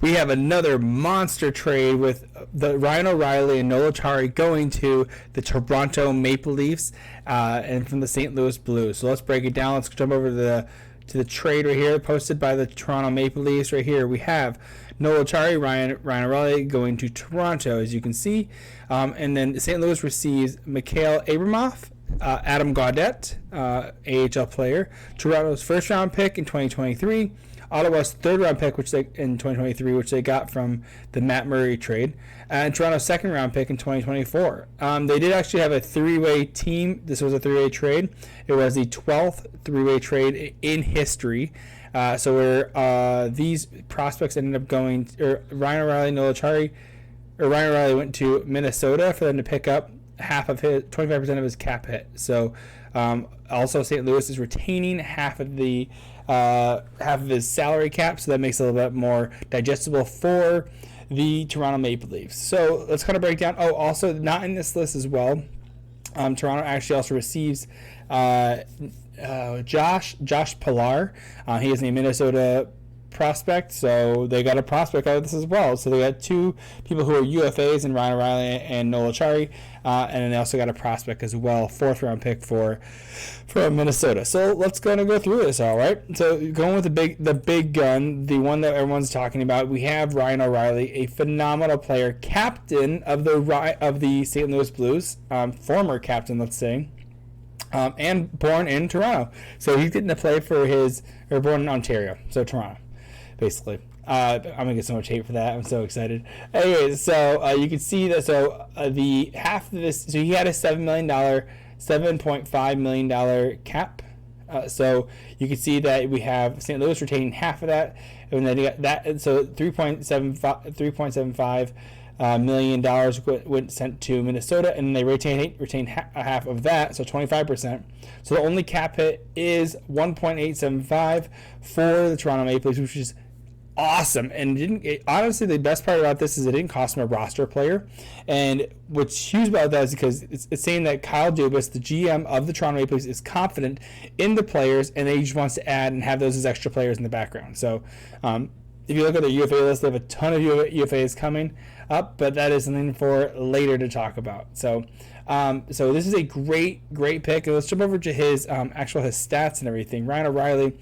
we have another monster trade with the Ryan O'Reilly and Noel Acciari going to the Toronto Maple Leafs and from the St. Louis Blues. So let's break it down. Let's jump over to the trade right here, posted by the Toronto Maple Leafs. Right here we have Noel Acciari, Ryan O'Reilly going to Toronto, as you can see. And then St. Louis receives Mikhail Abramoff, Adam Gaudette, AHL player, Toronto's first-round pick in 2023, Ottawa's third-round pick in 2023, which they got from the Matt Murray trade, and Toronto's second-round pick in 2024. They did actually have a three-way team. This was a three-way trade. It was the 12th three-way trade in history. So where these prospects ended up going, Ryan O'Reilly, Noel Acciari, Ryan O'Reilly went to Minnesota for them to pick up half of his 25% of his cap hit. So also St. Louis is retaining half of his salary cap, so that makes it a little bit more digestible for the Toronto Maple Leafs. So let's kind of break down. Oh, also not in this list as well, Toronto actually also receives Josh Pilar. He is a Minnesota prospect, so they got a prospect out of this as well. So they got two people who are UFAs in Ryan O'Reilly and Noel Acciari, and then they also got a prospect as well, fourth-round pick for Minnesota. So let's go through this. All right. So going with the big gun, the one that everyone's talking about, we have Ryan O'Reilly, a phenomenal player, captain of the St. Louis Blues, former captain, let's say. And born in Toronto. So he's getting to play born in Ontario, so Toronto, basically. I'm going to get so much hate for that. I'm so excited. Anyways, so you can see that, the half of this, so he had a $7.5 million cap. So you can see that we have St. Louis retaining half of that, and then you got that, so $3.75 $1 million went sent to Minnesota, and they retain half of that, so 25%. So the only cap hit is 1.875 for the Toronto Maple Leafs, which is awesome. And honestly, the best part about this is it didn't cost him a roster player. And what's huge about that is because it's saying that Kyle Dubas, the GM of the Toronto Maple Leafs, is confident in the players, and he just wants to add and have those as extra players in the background. So if you look at the UFA list, they have a ton of UFAs coming up, but that is something for later to talk about. So this is a great pick. Let's jump over to his his stats and everything. Ryan O'Reilly.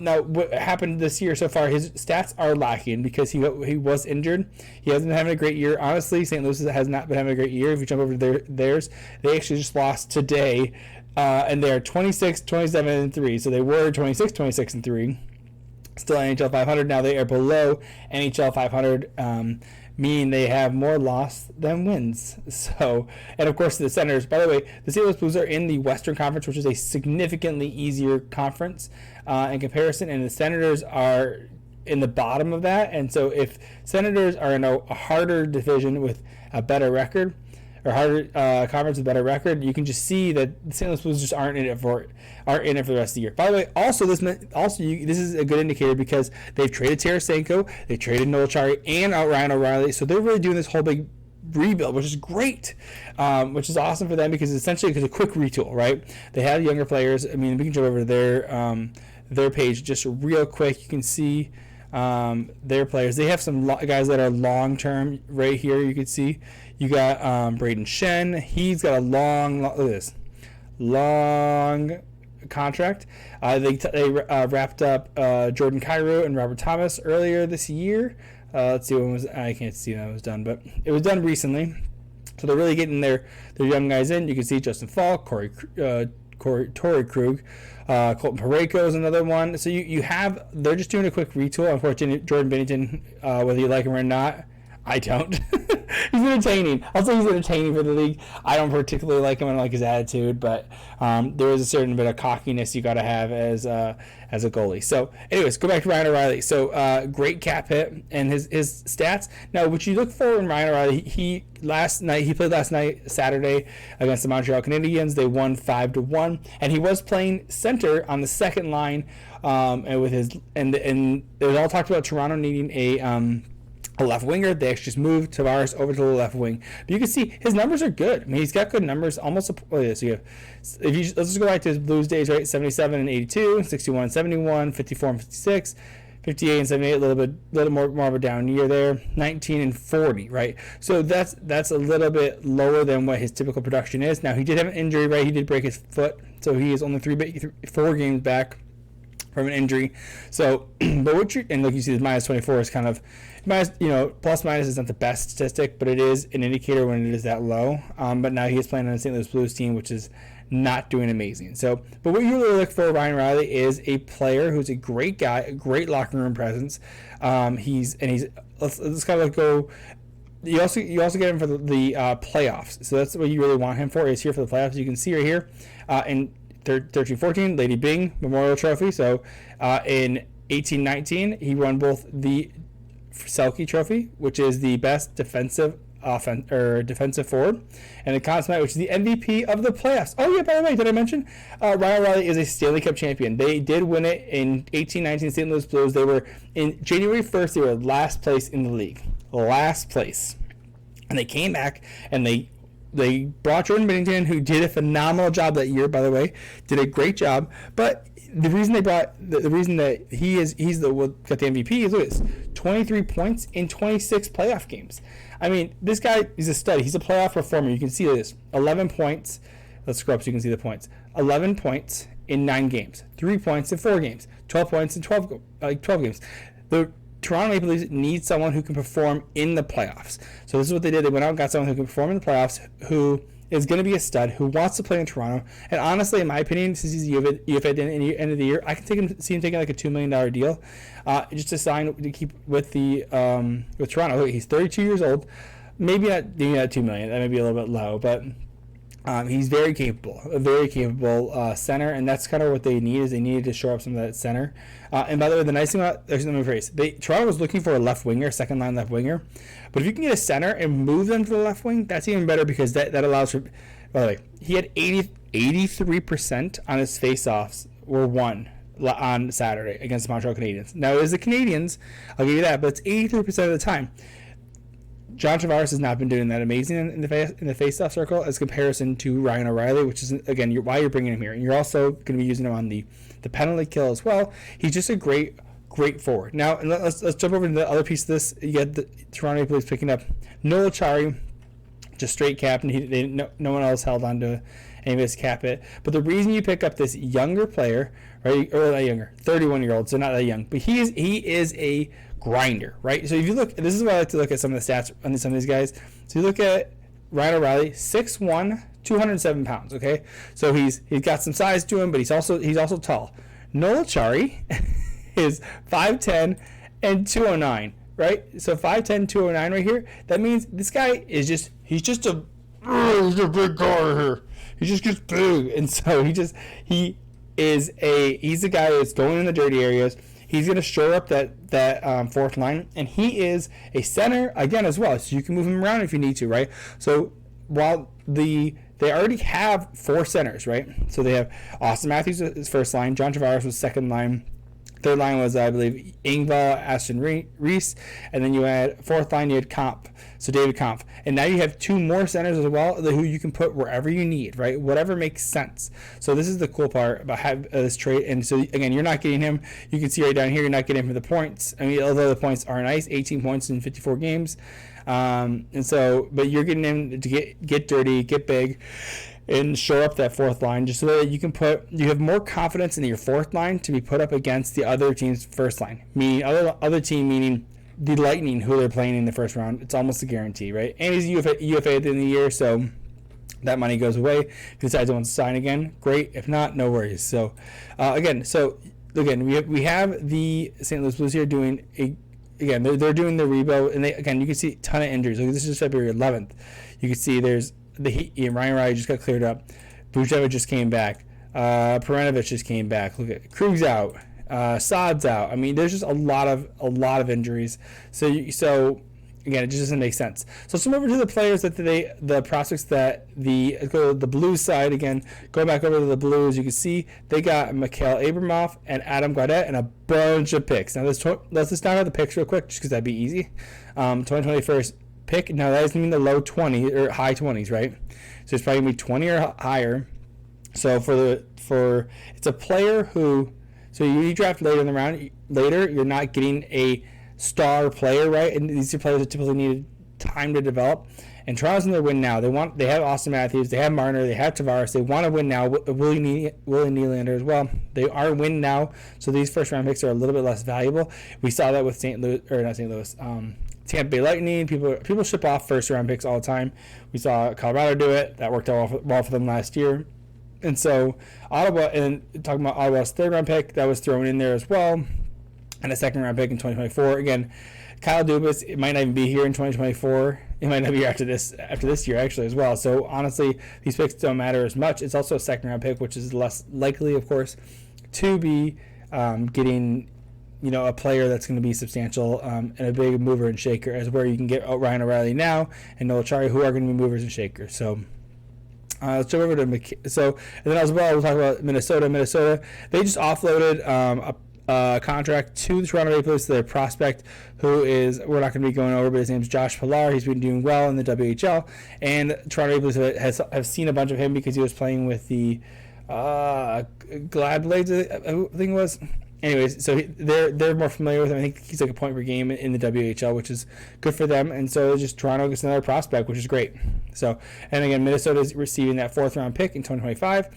Now, what happened this year so far? His stats are lacking because he was injured. He hasn't been having a great year. Honestly, St. Louis has not been having a great year. If you jump over to theirs, they actually just lost today, and they are 26, 27, and 3. So they were 26, 26, and 3. Still NHL 500. Now they are below NHL 500. Meaning they have more loss than wins. So, and of course the Senators, by the way, the St. Louis Blues are in the Western Conference, which is a significantly easier conference in comparison, and the Senators are in the bottom of that. And so if Senators are in a harder division with a better record, or harder conference with a better record, you can just see that the St. Louis Blues just aren't in it for the rest of the year. By the way, this is a good indicator because they've traded Tarasenko, they traded Noel Acciari and Ryan O'Reilly, so they're really doing this whole big rebuild, which is great, which is awesome for them because it's a quick retool, right? They have younger players. I mean, we can jump over to their page just real quick. You can see their players. They have some guys that are long term right here. You can see you got Braden Shen. He's got a long look at this long contract. They wrapped up Jordan Kyrou and Robert Thomas earlier this year. Let's see when I can't see when it was done, but it was done recently. So they're really getting their young guys in. You can see Justin Falk, Torrey Krug, Colton Parayko is another one. So they're just doing a quick retool. Unfortunately, Jordan Binnington, whether you like him or not, I don't. He's entertaining. I'll say he's entertaining for the league. I don't particularly like him. I don't like his attitude, but there is a certain bit of cockiness you got to have as a goalie. So, anyways, go back to Ryan O'Reilly. So, great cap hit and his stats. Now, what you look for in Ryan O'Reilly, he played last night, Saturday, against the Montreal Canadiens. They won 5-1, and he was playing center on the second line. And it was all talked about Toronto needing a left winger. They actually just moved Tavares over to the left wing. But you can see his numbers are good. I mean, he's got good numbers. Almost. Let's just go back to his Blues days, right? 77 and 82, 61 and 71, 54 and 56, 58 and 78, a little more of a down year there. 19 and 40, right? So that's a little bit lower than what his typical production is. Now, he did have an injury, right? He did break his foot, so he is only 4 games back from an injury. So, but what you, and look, you see the minus 24 is kind of minus, plus minus is not the best statistic, but it is an indicator when it is that low. But now he is playing on the St. Louis Blues team, which is not doing amazing. So, but what you really look for Ryan O'Reilly is a player who's a great guy, a great locker room presence. He's let's kind of go. You also get him for the playoffs. So that's what you really want him for. Is here for the playoffs. You can see right here in 13-14 Lady Byng Memorial Trophy. So in 18-19 he won both the Selke Trophy, which is the best defensive forward, and the Conn Smythe, which is the MVP of the playoffs. Oh yeah, by the way, did I mention Ryan O'Reilly is a Stanley Cup champion? They did win it in 18-19 St. Louis Blues. They were in January 1st. They were last place in the league, last place, and they came back and they brought Jordan Binnington, who did a phenomenal job that year. By the way, did a great job. But the reason they brought the reason that he's the got the MVP is look at this: 23 points in 26 playoff games. I mean, this guy is a stud. He's a playoff performer. You can see this: 11 points. Let's scroll up so you can see the points. 11 points in 9 games. 3 points in 4 games. 12 points in 12 games. The Toronto Maple Leafs need someone who can perform in the playoffs. So this is what they did. They went out and got someone who can perform in the playoffs, who is going to be a stud, who wants to play in Toronto. And honestly, in my opinion, since he's UFA at the end of the year, I can see him taking like a $2 million deal just to sign to keep with the with Toronto. He's 32 years old. Maybe not $2 million. That may be a little bit low, but he's very capable, a very capable center, and that's kind of what they need. Is they needed to shore up some of that center. And by the way, the nice thing about Toronto was looking for a left winger, second line left winger, but if you can get a center and move them to the left wing, that's even better because that allows for. By the way, he had 83% on his faceoffs were won on Saturday against the Montreal Canadiens. Now it was the Canadiens, I'll give you that, but it's 83% of the time. John Tavares has not been doing that amazing in the face-off circle as comparison to Ryan O'Reilly, which is, again, why you're bringing him here. And you're also going to be using him on the penalty kill as well. He's just a great forward. Now, and let's jump over to the other piece of this. You get the Toronto Maple Leafs picking up Noel Acciari, just straight cap, and no one else held on to any of his cap hit. But the reason you pick up this younger player, right, or not younger, 31-year-old, so not that young, but he is a grinder, right? So if you look, this is why I like to look at some of the stats on some of these guys. So you look at Ryan O'Reilly, 6'1", 207 pounds. Okay, so he's got some size to him, but he's also tall. Noel Acciari is 5'10" and 209, right? So 5'10", 209 right here. That means this guy is he's a big guy here. He just gets big, and so he's a guy that's going in the dirty areas. He's going to shore up that fourth line, and he is a center again as well, so you can move him around if you need to, right? So while they already have 4 centers, right? So they have Austin Matthews as first line, John Tavares was second line, third line was, I believe, Engvall, Aston Reese, and then you had fourth line, you had Kampf, so David Kampf. And now you have 2 more centers as well who you can put wherever you need, right? Whatever makes sense. So this is the cool part about this trade. And so, again, you're not getting him. You can see right down here, you're not getting him for the points. I mean, although the points are nice, 18 points in 54 games. And so, but you're getting him to get dirty, get big, and shore up that fourth line just so that you have more confidence in your fourth line to be put up against the other team's first line. Meaning other team, meaning the Lightning, who they're playing in the first round. It's almost a guarantee, right? And he's UFA at the end of the year, so that money goes away. If he decides he wants to sign again, great. If not, no worries. So again, we have the St. Louis Blues here doing they're doing the rebuild, and you can see a ton of injuries. Look, this is February 11th. You can see there's the Heat. Ryan O'Reilly just got cleared up. Bucevic just came back. Perunovich just came back. Look at Krug's out. Saad's out. I mean, there's just a lot of injuries. So again, it just doesn't make sense. So let's move over to the players the prospects that go to the Blues side again. Go back over to the Blues. You can see they got Mikhail Abramoff and Adam Gaudette and a bunch of picks. Now let's just knock out the picks real quick, just because that'd be easy. 2021 pick. Now that doesn't mean the low 20s or high 20s, right? So it's probably gonna be 20 or higher. So it's a player who. So you draft later in the round, later, you're not getting a star player, right? And these are players that typically need time to develop. And Toronto's in their win now. They have Austin Matthews, they have Marner, they have Tavares. They want to win now. Willie Nylander as well. They are win now, so these first round picks are a little bit less valuable. We saw that with Tampa Bay Lightning. People ship off first round picks all the time. We saw Colorado do it. That worked out well for them last year. And so Ottawa, and talking about Ottawa's third round pick, that was thrown in there as well, and a second round pick in 2024. Again, Kyle Dubas, it might not even be here in 2024. It might not be here after this year actually as well. So honestly, these picks don't matter as much. It's also a second round pick, which is less likely, of course, to be getting a player that's going to be substantial and a big mover and shaker, as where you can get Ryan O'Reilly now and Noel Acciari, who are going to be movers and shakers. So let's jump over to and then as well, we'll talk about Minnesota. Minnesota, they just offloaded a contract to the Toronto Maple Leafs, their prospect, who is, we're not going to be going over, but his name's Josh Pilar. He's been doing well in the WHL, and Toronto Maple Leafs have seen a bunch of him because he was playing with the Glad Blades, I think it was. Anyways, so they're more familiar with him. I think he's like a point per game in the WHL, which is good for them. And so just Toronto gets another prospect, which is great. So, and again, Minnesota is receiving that 4th round pick in 2025,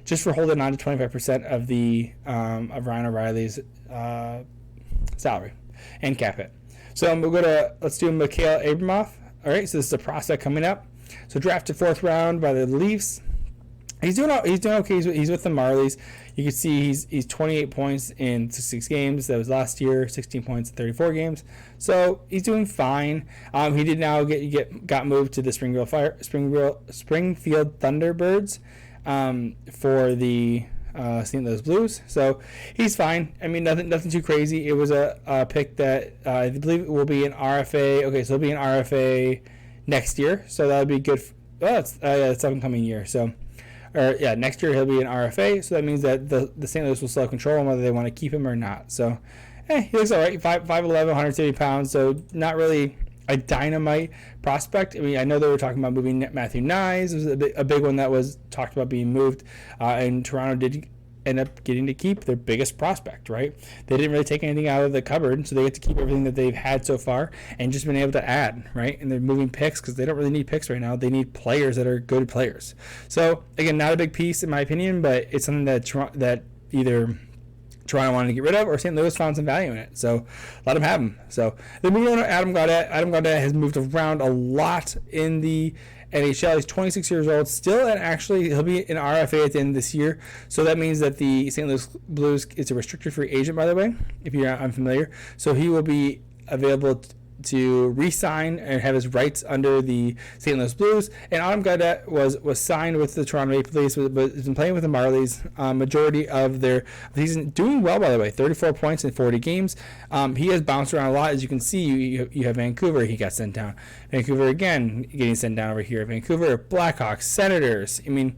just for holding on to 25% of the of Ryan O'Reilly's salary and cap hit. So let's do Mikhail Abramov. All right, so this is a prospect coming up. So drafted 4th round by the Leafs. He's doing okay. He's with the Marlies. You can see he's 28 points in 66 games. That was last year. 16 points in 34 games. So he's doing fine. He did now got moved to the Springfield Thunderbirds for the St. Louis Blues. So he's fine. I mean, nothing too crazy. It was a pick that I believe will be an RFA. Okay, so it'll be an RFA next year. So that would be good. It's upcoming year. So. Next year he'll be an RFA, so that means that the St. Louis will still have control on whether they want to keep him or not. So, he looks all right. 5'11", 170 pounds, so not really a dynamite prospect. I mean, I know they were talking about moving Matthew Nyes. It was a big one that was talked about being moved, and Toronto did end up getting to keep their biggest prospect, right? They didn't really take anything out of the cupboard, so they get to keep everything that they've had so far and just been able to add, right? And they're moving picks because they don't really need picks right now. They need players that are good players. So, again, not a big piece in my opinion, but it's something that either Toronto wanted to get rid of or St. Louis found some value in it. So, let them have him. So, then moving on to Adam Gaudette. Adam Gaudette has moved around a lot in the NHL. He's 26 years old still, and actually he'll be an RFA at the end of this year. So that means that the St. Louis Blues is a restricted free agent, by the way, if you're unfamiliar. So he will be available to re-sign and have his rights under the St. Louis Blues. And Adam Gaudette was signed with the Toronto Maple Leafs, but has been playing with the Marlies majority of their season. Doing well, by the way, 34 points in 40 games. He has bounced around a lot. As you can see, you have Vancouver, he got sent down. Vancouver again getting sent down over here. Vancouver, Blackhawks, Senators. I mean,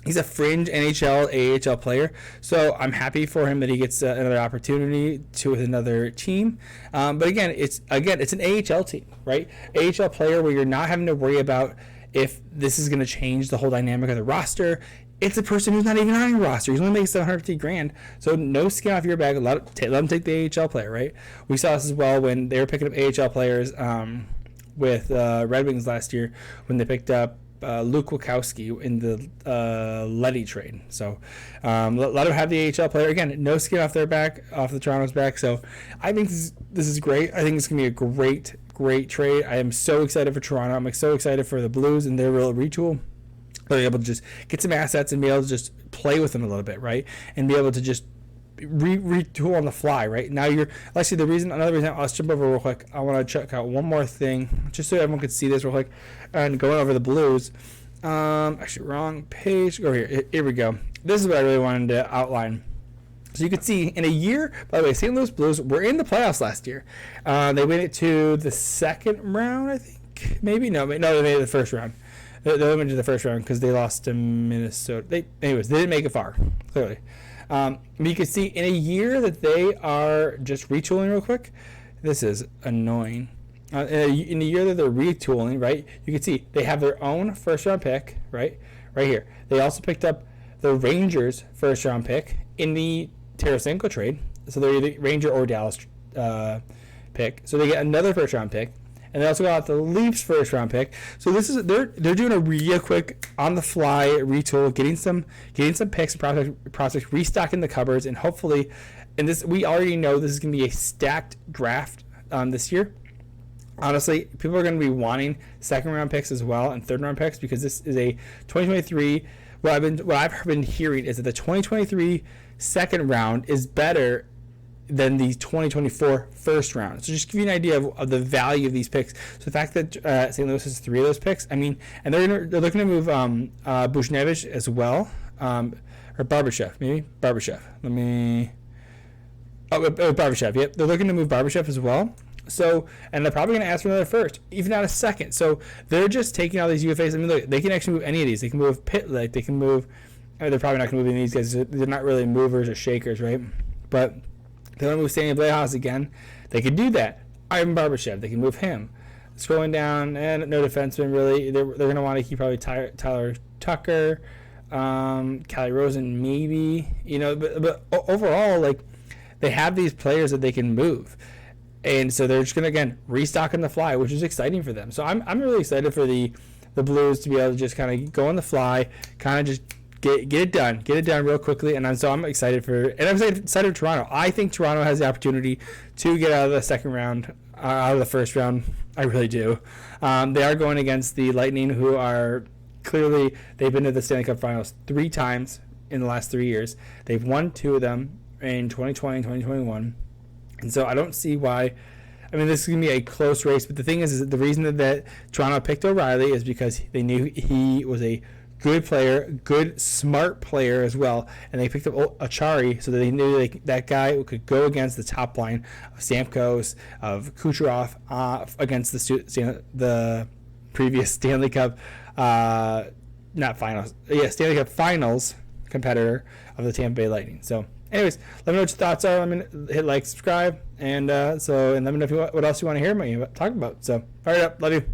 he's a fringe NHL, AHL player, so I'm happy for him that he gets another opportunity with another team. But again, it's an AHL team, right? AHL player where you're not having to worry about if this is going to change the whole dynamic of the roster. It's a person who's not even on your roster. He's only making $750,000, so no skin off your back. Let him take the AHL player, right? We saw this as well when they were picking up AHL players with Red Wings last year when they picked up Luke Wachowski in the Leddy trade. So let him have the AHL player. Again, no skin off their back, off the Toronto's back. So I think this is great. I think it's going to be a great trade. I am so excited for Toronto. I'm so excited for the Blues and their real retool. They're able to just get some assets and be able to just play with them a little bit, right? And be able to just retool on the fly, right? Now another reason, let's jump over real quick. I want to check out one more thing, just so everyone could see this real quick. And going over the Blues, actually wrong page, go here. Here we go. This is what I really wanted to outline. So you can see in a year, by the way, St. Louis Blues were in the playoffs last year. They made it to the second round, I think. Maybe? No, they made it to the first round. They went to the first round because they lost to Minnesota. They didn't make it far, clearly. You can see in a year that they are just retooling real quick. This is annoying. In a year that they're retooling, right, you can see they have their own first-round pick, right here. They also picked up the Rangers' first-round pick in the Tarasenko trade. So they're either Ranger or Dallas pick. So they get another first round pick. And they also got the Leafs first round pick. So this is they're doing a real quick on the fly retool, getting some picks and prospects, restocking the cupboards, and hopefully, and this we already know this is going to be a stacked draft this year. Honestly, people are going to be wanting second round picks as well and third round picks because this is a 2023. What I've been hearing is that the 2023 second round is better than the 2024 first round. So just give you an idea of the value of these picks. So the fact that St. Louis has 3 of those picks, I mean, and they're looking to move Buchnevich as well, or Barbashev, maybe Barbashev. Barbashev. Yep, they're looking to move Barbashev as well. So, and they're probably going to ask for another first, even not a second. So they're just taking all these UFAs. I mean, look, they can actually move any of these. They can move Pitlick. They can move. I mean, they're probably not going to move any of these guys. They're not really movers or shakers, right? But they want to move Stanley Blahos again. They could do that. Ivan Barbashev. They can move him. Scrolling down, and no defenseman really. They're going to want to keep probably Tyler Tucker, Callie Rosen maybe. You know, but overall, like they have these players that they can move. And so they're just going to, again, restock on the fly, which is exciting for them. So I'm really excited for the Blues to be able to just kind of go on the fly, kind of just get it done real quickly. And so I'm excited for Toronto. I think Toronto has the opportunity to get out of the second round, out of the first round. I really do. They are going against the Lightning, who are clearly, they've been to the Stanley Cup Finals 3 times in the last 3 years. They've won 2 of them in 2020 and 2021. And so I don't see why. I mean, this is going to be a close race. But the thing is that the reason that Toronto picked O'Reilly is because they knew he was a good player, good, smart player as well. And they picked up Acciari so that they knew that guy could go against the top line of Stamkos, of Kucherov, against the previous Stanley Cup, Stanley Cup Finals competitor of the Tampa Bay Lightning. So, anyways, let me know what your thoughts are. Let me hit like, subscribe, and let me know what else you want to hear me talk about. So, fire it up. Love you.